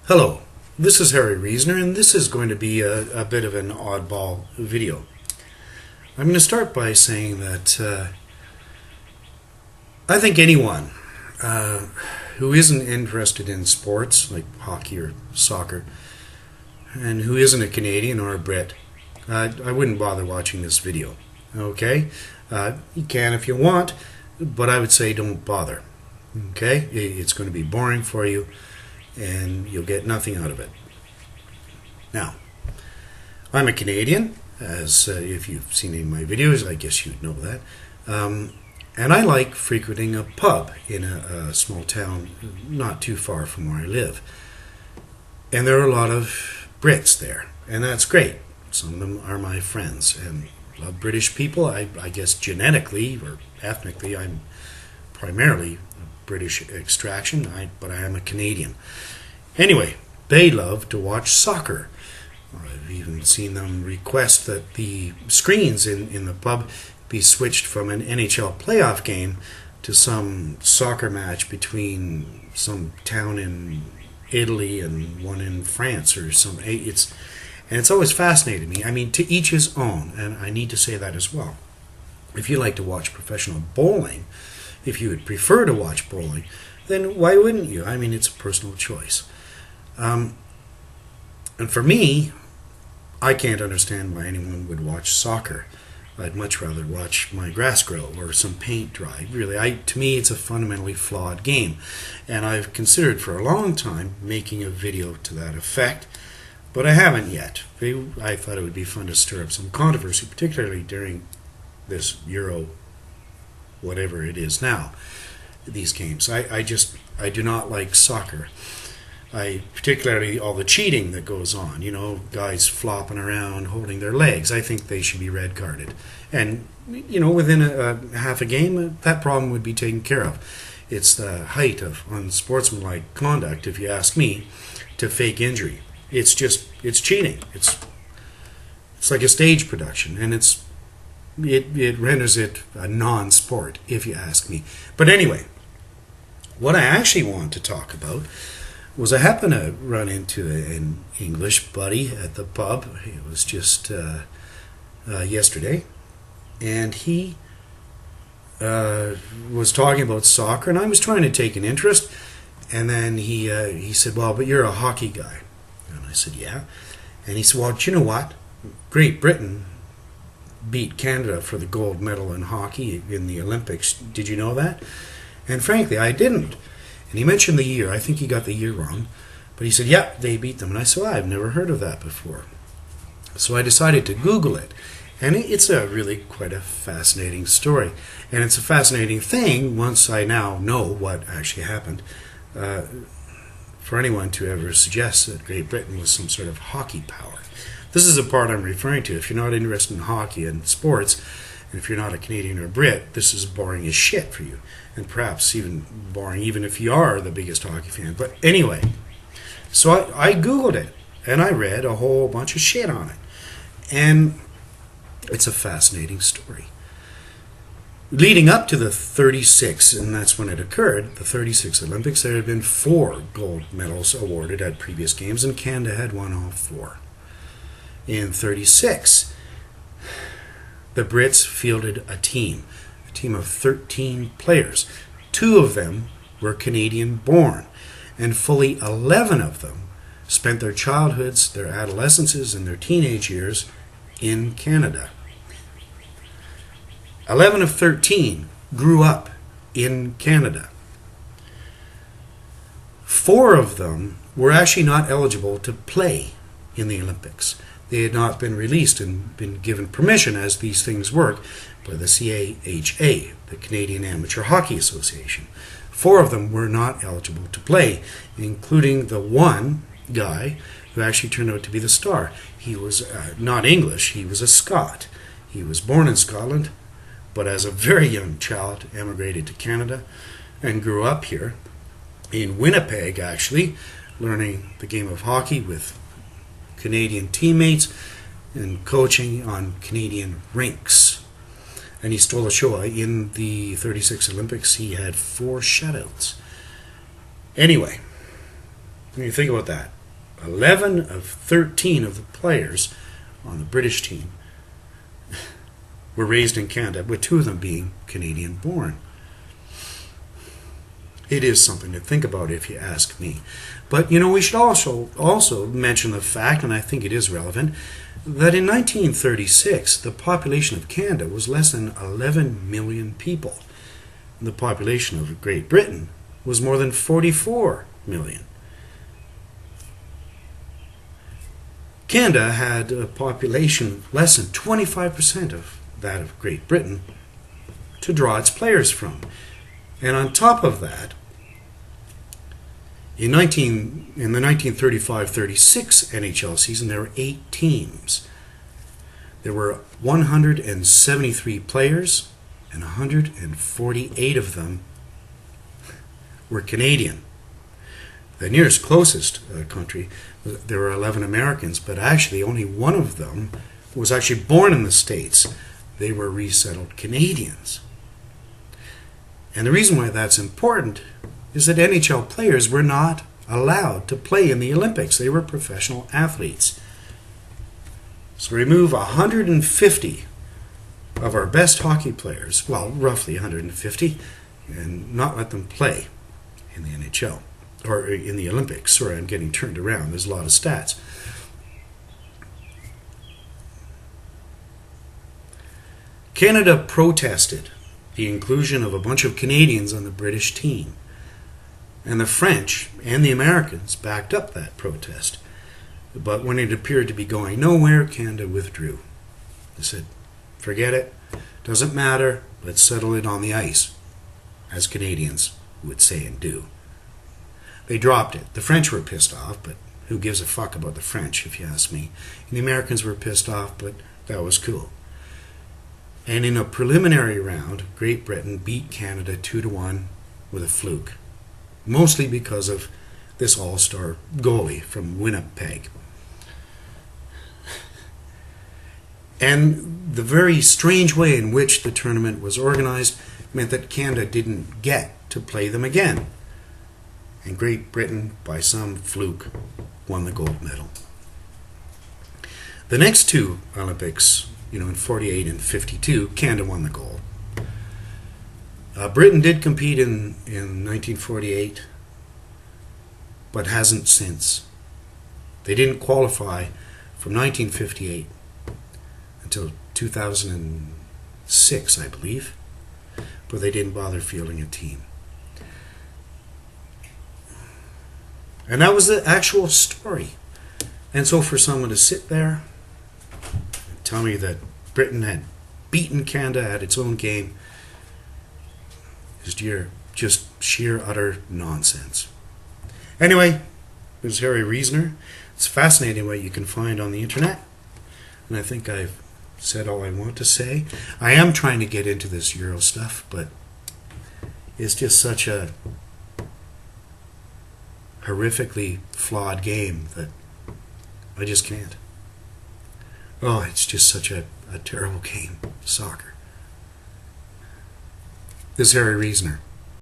Hello, this is Harry Reasoner, and this is going to be a bit of an oddball video. I'm going to start by saying that I think anyone who isn't interested in sports, like hockey or soccer, and who isn't a Canadian or a Brit, I wouldn't bother watching this video. Okay? You can if you want, but I would say don't bother. Okay? It's going to be boring for you, and you'll get nothing out of it. Now, I'm a Canadian, as if you've seen any of my videos, I guess you'd know that. And I like frequenting a pub in a small town not too far from where I live. And there are a lot of Brits there, and that's great. Some of them are my friends, and love British people. I guess genetically or ethnically, I'm primarily British extraction, but I am a Canadian. Anyway, they love to watch soccer. I've even seen them request that the screens in the pub be switched from an NHL playoff game to some soccer match between some town in Italy and one in France or something. It's always fascinated me. I mean, to each his own, and I need to say that as well. If you like to watch professional bowling, if you would prefer to watch bowling, then why wouldn't you? I mean, it's a personal choice. And for me, I can't understand why anyone would watch soccer. I'd much rather watch my grass grow or some paint dry. Really, to me, it's a fundamentally flawed game. And I've considered for a long time making a video to that effect, but I haven't yet. I thought it would be fun to stir up some controversy, particularly during this Euro whatever it is now, these games. I do not like soccer. Particularly all the cheating that goes on, guys flopping around, holding their legs. I think they should be red carded. And, within a half a game, that problem would be taken care of. It's the height of unsportsmanlike conduct, if you ask me, to fake injury. It's cheating. It's like a stage production, and it renders it a non-sport, if you ask me. But anyway, what I actually want to talk about was I happened to run into an English buddy at the pub. It was just yesterday, and he was talking about soccer, and I was trying to take an interest. And then he said, "Well, but you're a hockey guy." And I said, "Yeah." And he said, "Well, do you know what? Great Britain beat Canada for the gold medal in hockey in the Olympics. Did you know that?" And frankly, I didn't. And he mentioned the year. I think he got the year wrong. But he said, "Yeah, they beat them." And I said, "Well, I've never heard of that before." So I decided to Google it. And it's really quite a fascinating story. And it's a fascinating thing once I now know what actually happened. For anyone to ever suggest that Great Britain was some sort of hockey power. This is the part I'm referring to. If you're not interested in hockey and sports, and if you're not a Canadian or Brit, this is boring as shit for you. And perhaps even boring even if you are the biggest hockey fan. But anyway, so I Googled it, and I read a whole bunch of shit on it. And it's a fascinating story. Leading up to the 36, and that's when it occurred, the 36 Olympics, there had been 4 gold medals awarded at previous games, and Canada had won all 4. In 36, the Brits fielded a team of 13 players. 2 of them were Canadian-born, and fully 11 of them spent their childhoods, their adolescences, and their teenage years in Canada. 11 of 13 grew up in Canada. 4 of them were actually not eligible to play in the Olympics. They had not been released and been given permission, as these things work, by the CAHA, the Canadian Amateur Hockey Association. 4 of them were not eligible to play, including the one guy who actually turned out to be the star. He was not English, he was a Scot. He was born in Scotland, but as a very young child emigrated to Canada and grew up here in Winnipeg, actually, learning the game of hockey with Canadian teammates and coaching on Canadian rinks. And he stole a show. In the 36 Olympics, he had 4 shutouts. Anyway, when you think about that, 11 of 13 of the players on the British team were raised in Canada, with 2 of them being Canadian born. It is something to think about if you ask me. But, we should also mention the fact, and I think it is relevant, that in 1936, the population of Canada was less than 11 million people. The population of Great Britain was more than 44 million. Canada had a population less than 25% of that of Great Britain to draw its players from. And on top of that, in the 1935-36 NHL season, there were 8 teams. There were 173 players, and 148 of them were Canadian. The nearest closest country, there were 11 Americans, but actually only one of them was actually born in the States. They were resettled Canadians. And the reason why that's important is that NHL players were not allowed to play in the Olympics. They were professional athletes. So remove 150 of our best hockey players, well, roughly 150, and not let them play in the NHL, or in the Olympics. Sorry, I'm getting turned around. There's a lot of stats. Canada protested the inclusion of a bunch of Canadians on the British team. And the French and the Americans backed up that protest. But when it appeared to be going nowhere, Canada withdrew. They said, forget it, doesn't matter, let's settle it on the ice, as Canadians would say and do. They dropped it. The French were pissed off, but who gives a fuck about the French, if you ask me. And the Americans were pissed off, but that was cool. And in a preliminary round, Great Britain beat Canada 2-1 with a fluke. Mostly because of this all-star goalie from Winnipeg. And the very strange way in which the tournament was organized meant that Canada didn't get to play them again. And Great Britain, by some fluke, won the gold medal. The next 2 Olympics, in 48 and 52, Canada won the gold. Britain did compete in 1948, but hasn't since. They didn't qualify from 1958 until 2006, I believe, but they didn't bother fielding a team. And that was the actual story. And so for someone to sit there and tell me that Britain had beaten Canada at its own game is just sheer, utter nonsense. Anyway, this is Harry Reasoner. It's fascinating what you can find on the internet. And I think I've said all I want to say. I am trying to get into this Euro stuff, but it's just such a horrifically flawed game that I just can't. Oh, it's just such a terrible game, soccer. This is Harry Reasoner.